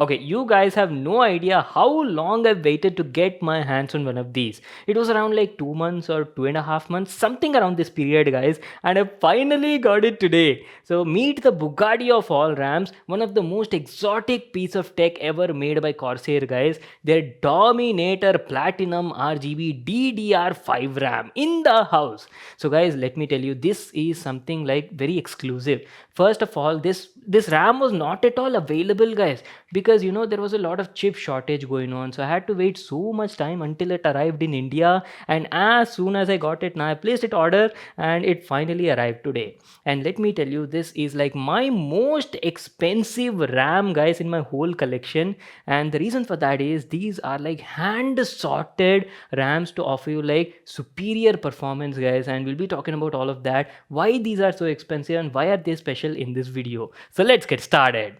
Okay, you guys have no idea how long I've waited to get my hands on one of these. It was around like 2 months or 2.5 months, something around this period, guys, and I finally got it today. So meet the Bugatti of all Rams, one of the most exotic piece of tech ever made by Corsair, guys. Their Dominator Platinum RGB DDR5 RAM in the house. So guys, let me tell you, this is something like very exclusive. First of all, this RAM was not at all available, guys, because there was a lot of chip shortage going on, so I had to wait so much time until it arrived in India. And as soon as I got it, now I placed it order and it finally arrived today. And let me tell you, this is like my most expensive RAM, guys, in my whole collection. And the reason for that is these are like hand sorted RAMs to offer you like superior performance, guys, and we'll be talking about all of that, why these are so expensive and why are they special in this video. So let's get started.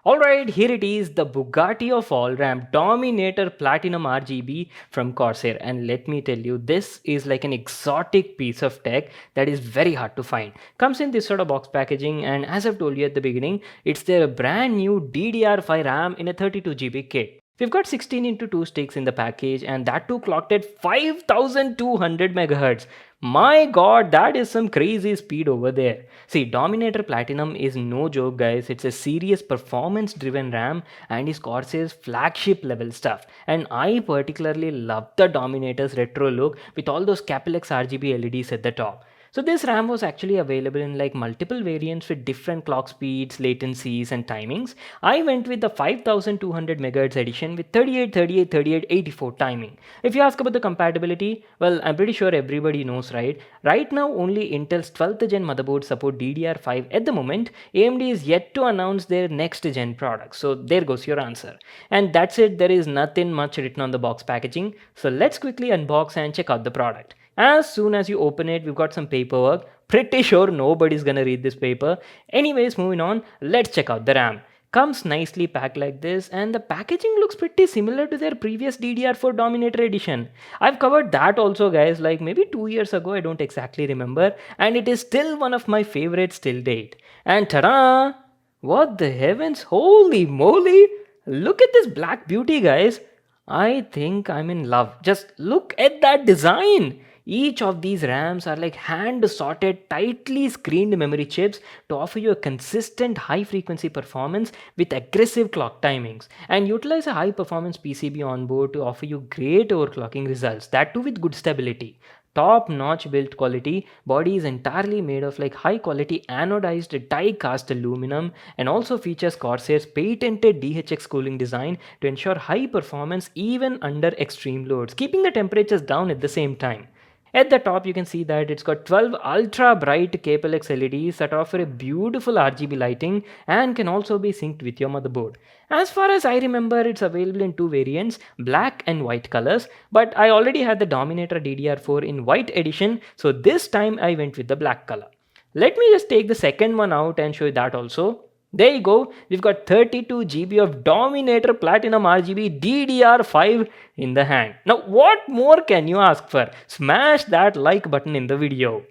Alright, here it is, the Bugatti of all RAM Dominator Platinum RGB from Corsair, and let me tell you, this is like an exotic piece of tech that is very hard to find. Comes in this sort of box packaging, and as I've told you at the beginning, it's their brand new DDR5 RAM in a 32GB kit. We've got 16 into 2 sticks in the package, and that too clocked at 5200 MHz. My god, that is some crazy speed over there. See, Dominator Platinum is no joke, guys. It's a serious performance driven RAM and is Corsair's flagship level stuff. And I particularly love the Dominator's retro look with all those Capilex RGB LEDs at the top. So this RAM was actually available in like multiple variants with different clock speeds, latencies and timings. I went with the 5200 MHz edition with 38, 38, 38, 84 timing. If you ask about the compatibility, well, I'm pretty sure everybody knows, right? Right now only Intel's 12th gen motherboards support DDR5 at the moment. AMD is yet to announce their next gen products. So there goes your answer. And that's it, there is nothing much written on the box packaging. So let's quickly unbox and check out the product. As soon as you open it, we've got some paperwork. Pretty sure nobody's gonna read this paper. Anyways, moving on, let's check out the RAM. Comes nicely packed like this, and the packaging looks pretty similar to their previous DDR4 Dominator edition. I've covered that also, guys, like maybe 2 years ago, I don't exactly remember, and it is still one of my favorites till date. And ta-da! What the heavens, holy moly! Look at this black beauty, guys. I think I'm in love. Just look at that design. Each of these RAMs are like hand sorted, tightly screened memory chips to offer you a consistent high frequency performance with aggressive clock timings, and utilize a high performance PCB on board to offer you great overclocking results, that too with good stability. Top notch build quality, body is entirely made of like high quality anodized die cast aluminum, and also features Corsair's patented DHX cooling design to ensure high performance even under extreme loads, keeping the temperatures down at the same time. At the top, you can see that it's got 12 ultra bright Capilex LEDs that offer a beautiful RGB lighting and can also be synced with your motherboard. As far as I remember, it's available in two variants, black and white colors, but I already had the Dominator DDR4 in white edition, so this time I went with the black color. Let me just take the second one out and show you that also. There you go, we've got 32GB of Dominator Platinum RGB DDR5 in the hand. Now what more can you ask for? Smash that like button in the video.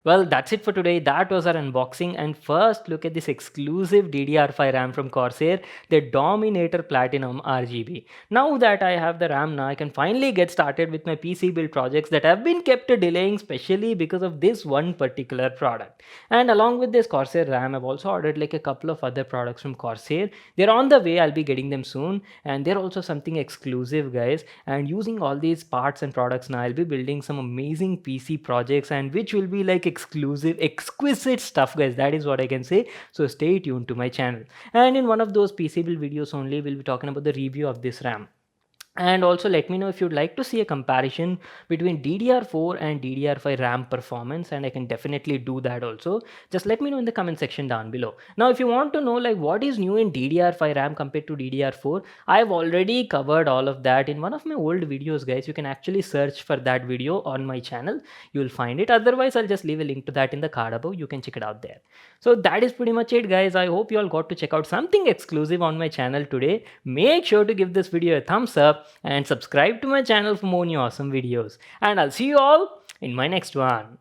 Well, that's it for today. That was our unboxing and first look at this exclusive DDR5 RAM from Corsair, the Dominator Platinum RGB. Now that I have the RAM now, I can finally get started with my PC build projects that have been kept delaying, especially because of this one particular product. And along with this Corsair RAM, I've also ordered like a couple of other products from Corsair. They're on the way, I'll be getting them soon, and they're also something exclusive, guys. And using all these parts and products now, I'll be building some amazing PC projects, and which will be like exclusive, exquisite stuff, guys. That is what I can say. So stay tuned to my channel. And in one of those PC build videos only, we'll be talking about the review of this RAM. And also let me know if you'd like to see a comparison between DDR4 and DDR5 RAM performance, and I can definitely do that also. Just let me know in the comment section down below. Now if you want to know like what is new in DDR5 RAM compared to DDR4, I've already covered all of that in one of my old videos, guys. You can actually search for that video on my channel. You'll find it. Otherwise, I'll just leave a link to that in the card above. You can check it out there. So that is pretty much it, guys. I hope you all got to check out something exclusive on my channel today. Make sure to give this video a thumbs up and subscribe to my channel for more new awesome videos. And I'll see you all in my next one.